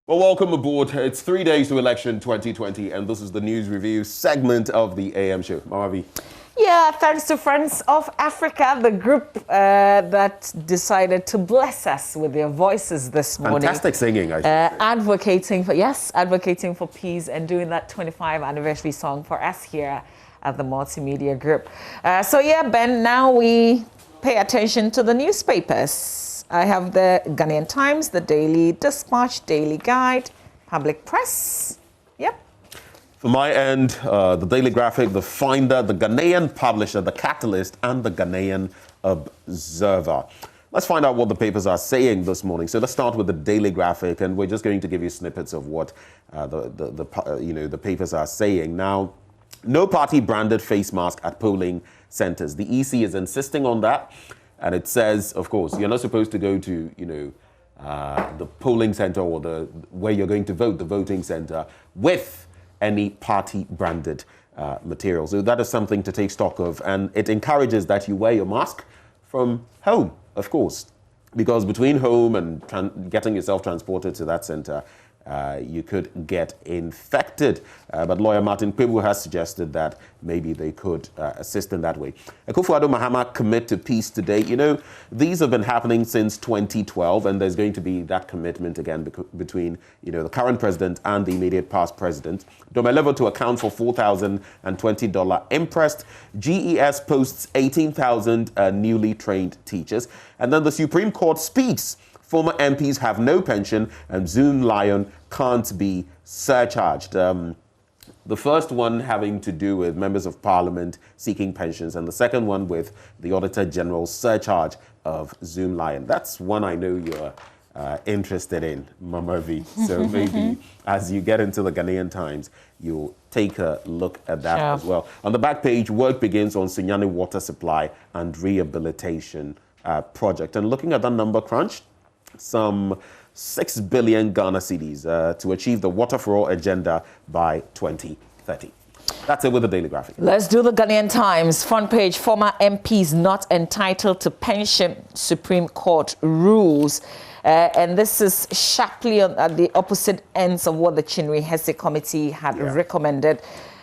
Well, welcome aboard. It's 3 days to election 2020, and this is the news review segment of the AM show. Mamavi. Yeah, thanks to Friends of Africa, the group that decided to bless us with their voices this morning. Fantastic singing, I should say. Advocating for peace and doing that 25th anniversary song for us here at the Multimedia Group. Ben, now we pay attention to the newspapers. I have the Ghanaian Times, the Daily Dispatch, Daily Guide, Public Press. Yep. For my end, the Daily Graphic, the Finder, the Ghanaian Publisher, the Catalyst, and the Ghanaian Observer. Let's find out what the papers are saying this morning. So let's start with the Daily Graphic, and we're just going to give you snippets of what the papers are saying. Now, no party-branded face mask at polling centers. The EC is insisting on that. And it says, of course, you're not supposed to go to, the polling center or where you're going to vote, the voting center, with any party-branded material. So that is something to take stock of. And it encourages that you wear your mask from home, of course, because between home and getting yourself transported to that center, you could get infected. But lawyer Martin Kpebu has suggested that maybe they could assist in that way. Akufo-Addo Mahama commit to peace today. These have been happening since 2012, and there's going to be that commitment again between, the current president and the immediate past president. Domelevo to account for $4,020 imprest. GES posts 18,000 newly trained teachers. And then the Supreme Court speaks. Former MPs have no pension, and Zoom Lion can't be surcharged. The first one having to do with members of parliament seeking pensions, and the second one with the Auditor General's surcharge of Zoom Lion. That's one I know you're interested in, Mama V. So maybe as you get into the Ghanaian Times, you'll take a look at that as well. On the back page, work begins on Sunyani water supply and rehabilitation project. And looking at that number crunch, some 6 billion Ghana cedis to achieve the Water for All agenda by 2030. That's it with the Daily Graphic. Let's do the Ghanaian Times. Front page, former MPs not entitled to pension, Supreme Court rules. And this is sharply at the opposite ends of what the Chinwe Hesse Committee had recommended.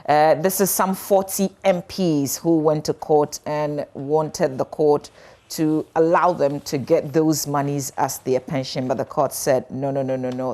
This is some 40 MPs who went to court and wanted the court to allow them to get those monies as their pension. But the court said, no,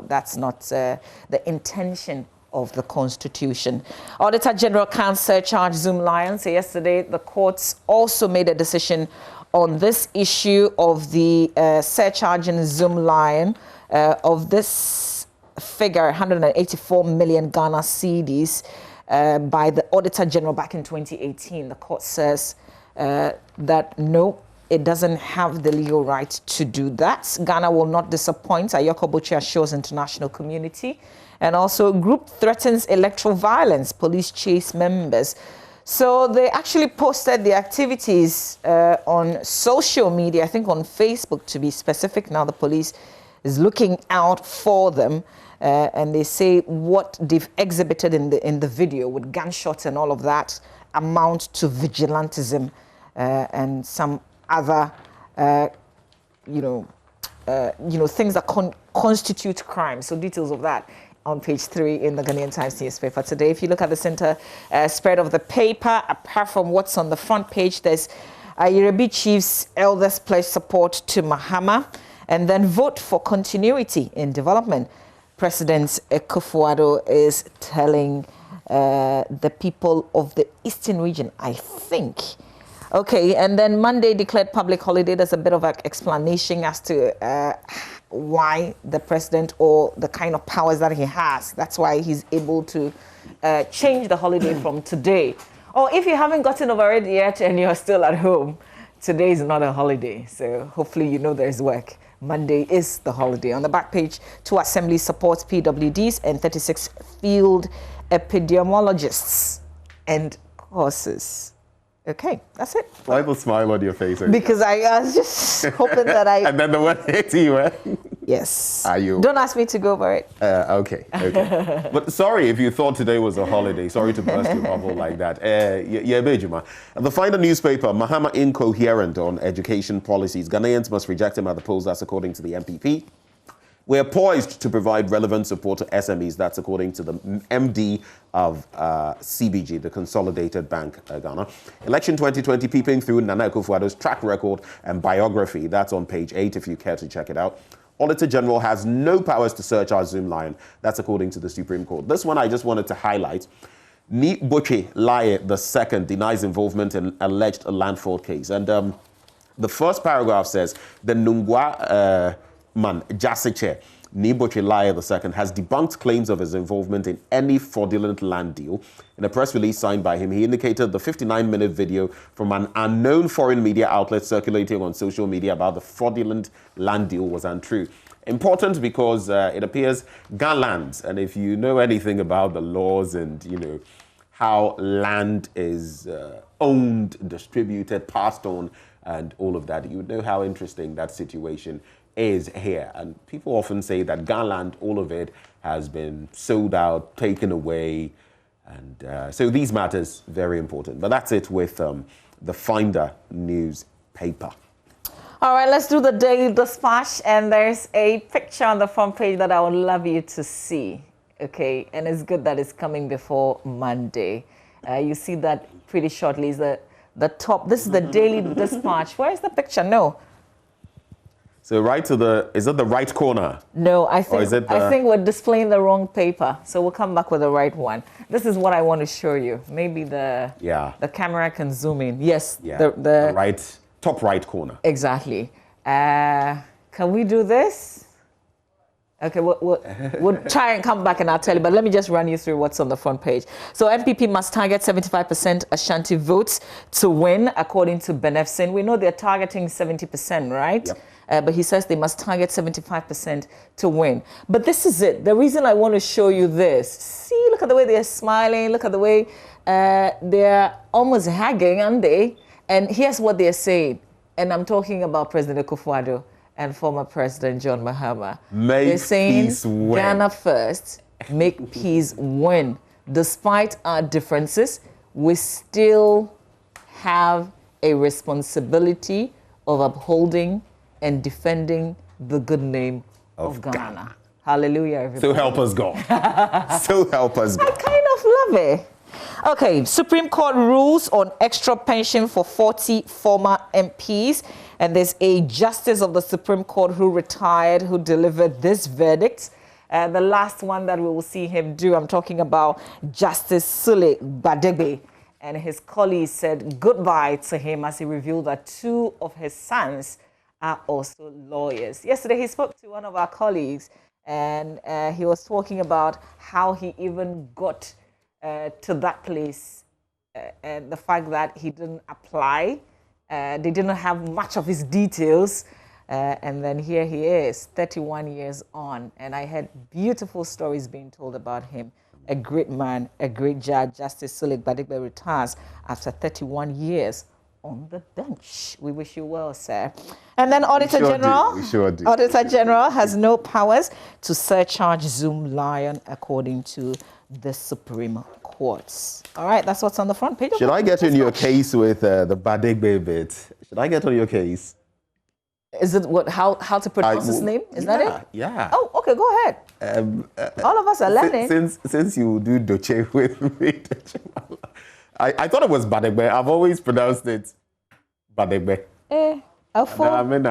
that's not the intention of the Constitution. Auditor General can't surcharge Zoom Lion. So yesterday, the courts also made a decision on this issue of the surcharging Zoom Lion of this figure, 184 million Ghana cedis by the Auditor General back in 2018. The court says that no, it doesn't have the legal right to do that. Ghana will not disappoint, Ayoko Bochi assures international community. And also, group threatens electoral violence, police chase members. So they actually posted the activities on social media, I think on Facebook to be specific. Now the police is looking out for them. And they say what they've exhibited in the video with gunshots and all of that amount to vigilantism and some other, things that constitute crime. So details of that on page 3 in the Ghanaian Times newspaper today. If you look at the center spread of the paper, apart from what's on the front page, there's Yoruba Chief's elders pledge support to Mahama, and then vote for continuity in development. President Akufo-Addo is telling the people of the eastern region, I think. Okay, and then Monday declared public holiday. There's a bit of an explanation as to why the president or the kind of powers that he has. That's why he's able to change the holiday from today. Or if you haven't gotten over it yet and you're still at home, today is not a holiday. So hopefully there's work. Monday is the holiday. On the back page, 2 assemblies support PWDs and 36 field epidemiologists and courses. Okay, that's it. Why the smile on your face? Because I was just hoping that I... And then the word hit you, eh? Yes. Are you? Don't ask me to go over it. Okay. But sorry if you thought today was a holiday. Sorry to burst your bubble like that. Yeah, Bejima. The final newspaper, Mahama incoherent on education policies. Ghanaians must reject him at the polls. That's according to the MPP. We're poised to provide relevant support to SMEs. That's according to the MD of CBG, the Consolidated Bank Ghana. Election 2020, peeping through Nana Akufo-Addo's track record and biography. That's on page 8 if you care to check it out. Auditor General has no powers to search our Zoom line. That's according to the Supreme Court. This one I just wanted to highlight. Ni Boche Laye II denies involvement in alleged land fraud case. And the first paragraph says, the Nungwa man, Jasiche, Ni Boche Laye II, has debunked claims of his involvement in any fraudulent land deal. In a press release signed by him, he indicated the 59-minute video from an unknown foreign media outlet circulating on social media about the fraudulent land deal was untrue. Important because it appears Ghana, and if you know anything about the laws and, you know, how land is owned, distributed, passed on, and all of that, you would know how interesting that situation is here. And people often say that Ghana, all of it has been sold out, taken away, and so these matters very important. But that's it with the Finder newspaper. All right, let's do the Daily Dispatch, and there's a picture on the front page that I would love you to see. Okay, and it's good that it's coming before Monday. You see that pretty shortly. Is the top. This is the Daily Dispatch. Where is the picture? No. So right to the, is it the right corner? No, I think we're displaying the wrong paper. So we'll come back with the right one. This is what I want to show you. Maybe the camera can zoom in. Yes, the right, top right corner. Exactly. Can we do this? Okay, we'll try and come back and I'll tell you, but let me just run you through what's on the front page. So MPP must target 75% Ashanti votes to win, according to Benefsin. We know they're targeting 70%, right? Yep. But he says they must target 75% to win. But this is it. The reason I want to show you this, see, look at the way they're smiling, look at the way they're almost haggling, aren't they? And here's what they're saying. And I'm talking about President Akufo-Addo and former President John Mahama. They're saying, peace win. Ghana first, make peace win. Despite our differences, we still have a responsibility of upholding and defending the good name of Ghana. Hallelujah, everybody. So help us God. So help us God. I kind of love it. Okay, Supreme Court rules on extra pension for 40 former MPs. And there's a justice of the Supreme Court who retired, who delivered this verdict. The last one that we will see him do, I'm talking about Justice Sule Badegbe. And his colleagues said goodbye to him as he revealed that 2 of his sons are also lawyers. Yesterday, he spoke to one of our colleagues, and he was talking about how he even got to that place, and the fact that he didn't apply. They didn't have much of his details. And then here he is, 31 years on. And I had beautiful stories being told about him. A great man, a great judge. Justice Sule Badegbe retires after 31 years on the bench. We wish you well, sir. And then Auditor General. We sure do. Auditor General has no powers to surcharge Zoom Lion, according to the Supreme Courts. All right, that's what's on the front page. Should I get in your case with the Badegbe bit? Should I get on your case? Is it how to pronounce his name? Is that it? Yeah. Oh, okay, go ahead. All of us are learning. Since you do Doche with me, I thought it was Badegbe. I've always pronounced it Badegbe. I haven't.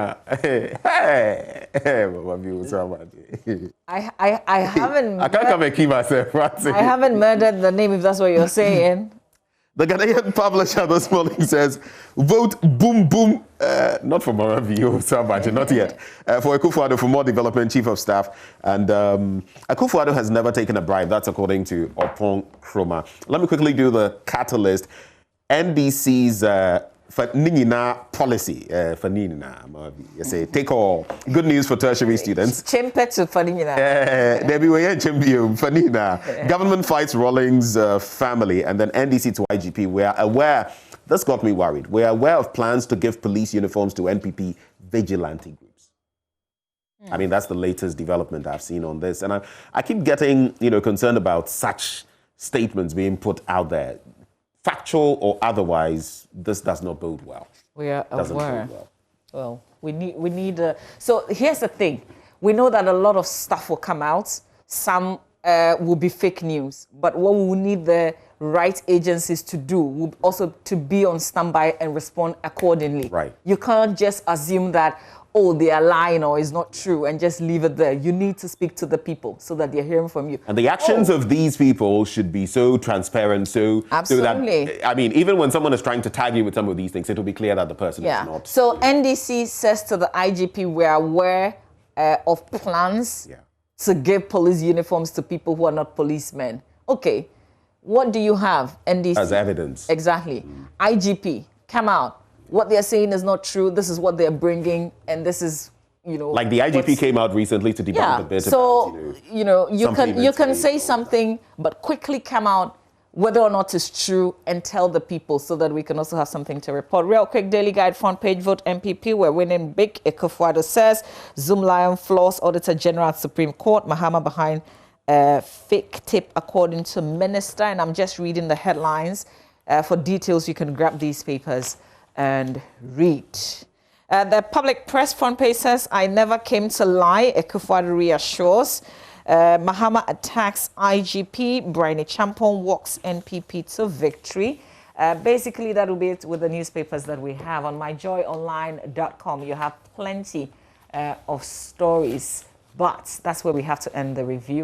I can't come and keep myself. I haven't murdered the name, if that's what you're saying. The Ghanaian publisher this morning says, vote boom boom, not for Moravio, Sabaji, not yet, for Akufo-Addo for more development chief of staff. And Akufo-Addo has never taken a bribe. That's according to Opon Kroma. Let me quickly do the catalyst. NDC's Fanina policy, Fanina, you say, take all. Good news for tertiary students. Chimpe to Fanina. Fanina. Government fights Rawlings' family, and then NDC to IGP. We are aware, this got me worried, we are aware of plans to give police uniforms to NPP vigilante groups. I mean, that's the latest development I've seen on this. And I keep getting, concerned about such statements being put out there. Factual or otherwise, this does not bode well. We are aware. Well, we need. So here's the thing: We know that a lot of stuff will come out. Some will be fake news. But what we will need the right agencies to do will also to be on standby and respond accordingly. Right. You can't just assume that, oh, they are lying or it's not true and just leave it there. You need to speak to the people so that they're hearing from you. And the actions of these people should be so transparent, so that, I mean, even when someone is trying to tag you with some of these things, it will be clear that the person is not. So NDC says to the IGP, we are aware of plans to give police uniforms to people who are not policemen. Okay, what do you have, NDC? As evidence. Exactly. IGP, come out. What they're saying is not true. This is what they're bringing, and this is, like the IGP came out recently to debunk a bit. So about, you can say something, but quickly come out whether or not it's true and tell the people so that we can also have something to report. Real quick, Daily Guide front page, vote MPP. We're winning big. Ekufuado says Zoom Lion floors Auditor General at Supreme Court. Mahama behind fake tip according to minister. And I'm just reading the headlines. For details, you can grab these papers and read. The public press front page says, I never came to lie. Ekufuado reassures. Mahama attacks IGP. Brian Champon walks NPP to victory. Basically, that will be it with the newspapers that we have. On myjoyonline.com, you have plenty of stories. But that's where we have to end the review.